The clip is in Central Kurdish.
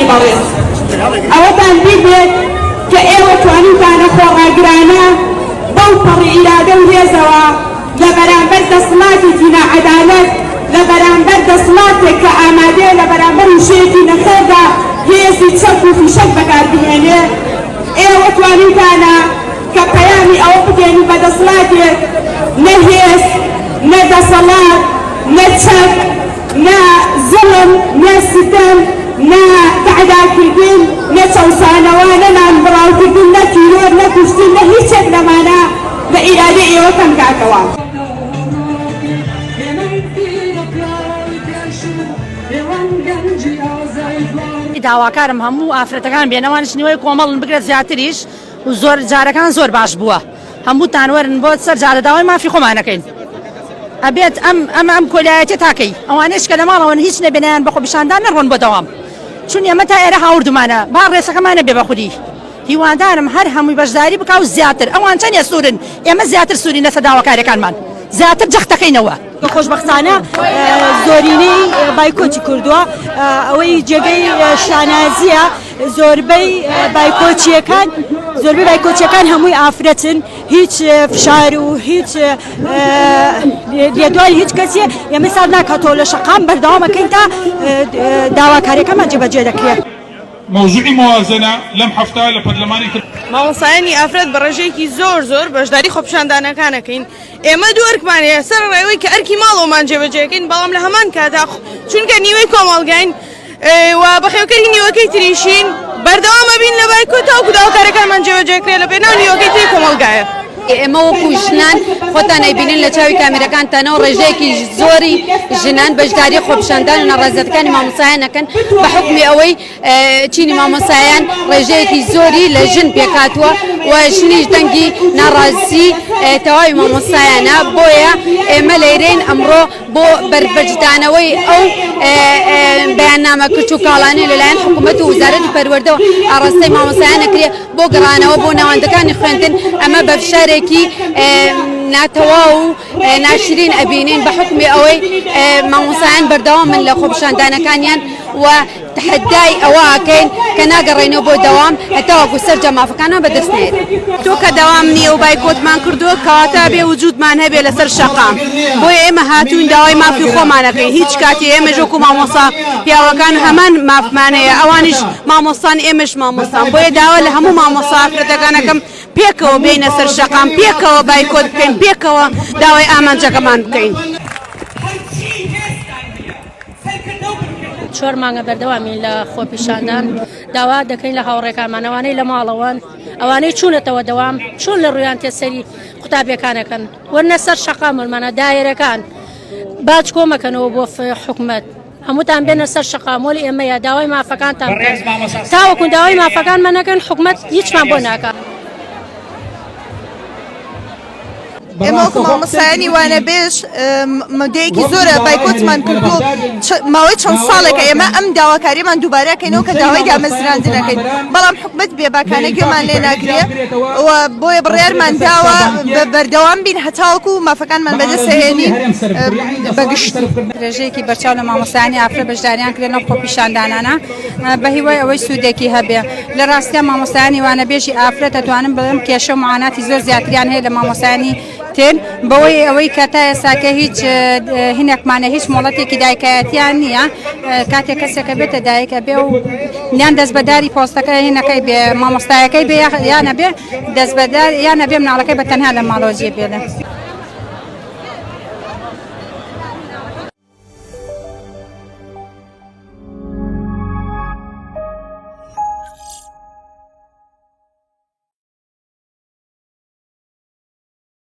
لێبەڕێت ئەوەتان بیبێت کە ئێوە توانیتانە خۆڕاگرانە بەو پەڕی ئیرادە و هێزەوە لە بەرامبەر دەسەڵاتێکی ناعەدالەت لە بەرامبەر دەسەڵاتێک کە ئامادەیە لە بەرامبەر وشەیەکی نەخێردا هێزی چەک و فیشەک بەکاربهێنێ ئێوە توانیتانە کە پەیامی ئەوە بگەێنی بە دەسەڵاتێک نە هێز نە دەسەڵات نە چەک نە زوڵم نە ستەم نە تعداکردن نە چەوسانەوە نە نانبڕاوکردن نە تیرۆر نە کوشتن نە هیچێک لەمانە لە ئیرادە ئێوە کەم کاتەوە. داواکارم هەموو ئافرەتەکان بێنەوانش نیوەی کۆمەڵن بگرێت زیاتریش و زۆر جارەکان زۆر باش بووە هەمووتان وەرن بۆ سەر جارە داوای مافی خۆمانەکەین ئەبێت ئەم کۆلایەتێ تاکەی ئەوانش کە لە ماڵەوەن هیچ نەبێنیان بە خۆپیشاندان نەڕۆن بۆ دەوام چون ئێمە تا ئێرە هاوردمانە با ڕێسەکەمانە بێ بەخودی هیوادارم هەر هەمووی بەشداری بکاو زیاتر ئەوان چەندێ سوورن ئێمە زیاتر سووری نەسە داواکاریەکانمان زیاتر جەختەکەینەوە خۆشبەختانە زۆرینەی بایکۆچی کردووە ئەوەی جێگەی شانازیە زۆربەی بایکۆچیەکان هەمووی ئافرەتن هیچ فشار و هیچ لێدوای هیچ کەسێ ئێمە ساڵ ناکاتەوە لە شەقام بەردەوامەکەین تا داواکاریەکەمان جێبەجێ دەکرێت. موضوعی موازنە لەم هەفتە لە پەرلەمانی کرد مامۆستایانی ئافرەت بە ڕێژەیەکی زۆر بەشداری خۆپیشاندانەکانەکەین ئێمە دووەرکمانەیە سەر ڕێوەی کە ئەرکی ماڵەوەمان جێبەجێکەین بەڵام لە هەمان کاتا چونکە نیوەی کۆمەڵگاین و بەخێوکەری نیوەکەی تریشین بەردەوامە بین لە بایکۆ تاوەکو داواکاریەکانمان جێبەجێکرێت لە پێناو نیوەکەی تری کۆمەڵگایە. ئێمە وەکو ژنان خۆتان ئەیبینن لە چاوی کامێرەکانتانەوە ڕێژەیەکی زۆری ژنان بەشداری خۆپیشاندان و نەڕێزەتەکانی مامۆستایانەکەن بە حکمی ئەوەی چینی مامۆستایان ڕێژەیەکی زۆری لە ژن پێکاتووە و ژنیش دەنگی ناڕازی تەواوی مامۆستایانە بۆیە ئێمە لەیرەین ئەمڕۆ بۆ بەربەجدانەوەی ئەو بەیاننامە کچ و کاڵانەی لەلایەن حکوومەت و وزارەتی پەروەردە و ئاڕاستەی مامۆستایان ئەکرێ بۆ گەڕانەوە بۆ ناوەندەکانی خوێندن ئەمە بە فشارێکی ناتەوا و ناشرین ئەبینین بە حکمی ئەوەی مامۆستایان بەردەوام من لە خۆپیشاندانەکانیان و تحدای ئەوەکەین کە ناگەڕێنەوە بۆ دەوام هەتاوەکو سەرجە مافەکانە بەدەستنێت. تۆ کە دەوام نییە و بایکۆتمان کردووە کەواتە بێ وجودمان هەبێ لەسەر شەقام بۆیە ئێمە هاتوون داوای مافی خۆمانەکەین هیچ کاتی ئێمە ژۆکو مامۆستا پیاوەکان هەمان مافمانەیە ئەوانیش مامۆستان ئێمەش مامۆستان بۆیە داوا لە هەموو مامۆستا ئافرەتەکانەکەم پێکەوە بینە سەر شەقام پێکەوە بایکۆت بکەین پێکەوە داوای ئامانجەکەمان بکەین. 4 مانگە بەردەوامی لە خۆپیشاندان داوا دەکەین لە هاوڕێکانمانەوانەی لە ماڵەوەن ئەوانەی چوونەتەوە دەوام چۆن لە ڕویان تێسەری قوتابیەکانەکەن وەرنە سەر شەقامڵمانە دایرەکان باج کۆمەکەنەوە بۆ حکوومەت هەمووتان بێنە سەر شەقامۆلی ئێمەیە داوای مافەکانتان تاوەکو داوای مافەکانمان نەکەن حکوومەت هیچمان بۆ ناکات. ئێمە وەکو مامۆستایانی وانەبێژ مدەیەکی زۆرە بایکۆتمان کردو ماوەی چەند ساڵێکە ئێمە ئەم داواکاریمان دووبارەکەینەوە کە داوای دامەزراندنەکەین بەڵام حکوومەت بێباکانە گوێمان لێ ناگرێ و بۆیە بڕیارمان داوە بەردەوام بین هەتاوەکو مافەکانمان بەدەستهێنین بەگشت. ڕێژەیەکی بەرچاو لە مامۆستایانی ئافرەت بەشداریان کردنەوە خۆپیشاندانانە بە هیوای ئەوەی سوودێکی هەبێ لە ڕاستیە مامۆستایانی وانەبێژی ئافرەت دەتوانن بڵێم کێشە و معاناتی زۆر زیاتریان هەیە لە مامۆستایانی تێن بەوەی ئەوەی کە تا ئێساکە هیچ هینێکمانە هیچ مۆڵەتێکی دایکایەتیان نییە کاتێک کەسێکە بێتە دایکە بێ و یان دەستبەداری پۆستەکە هینەکەی بێ مامۆستایەکەی بێ یانە بێ دەستبەدار یانە بێ مناڵەکەی بە تەنها لە ماڵۆ جێ بێنێ.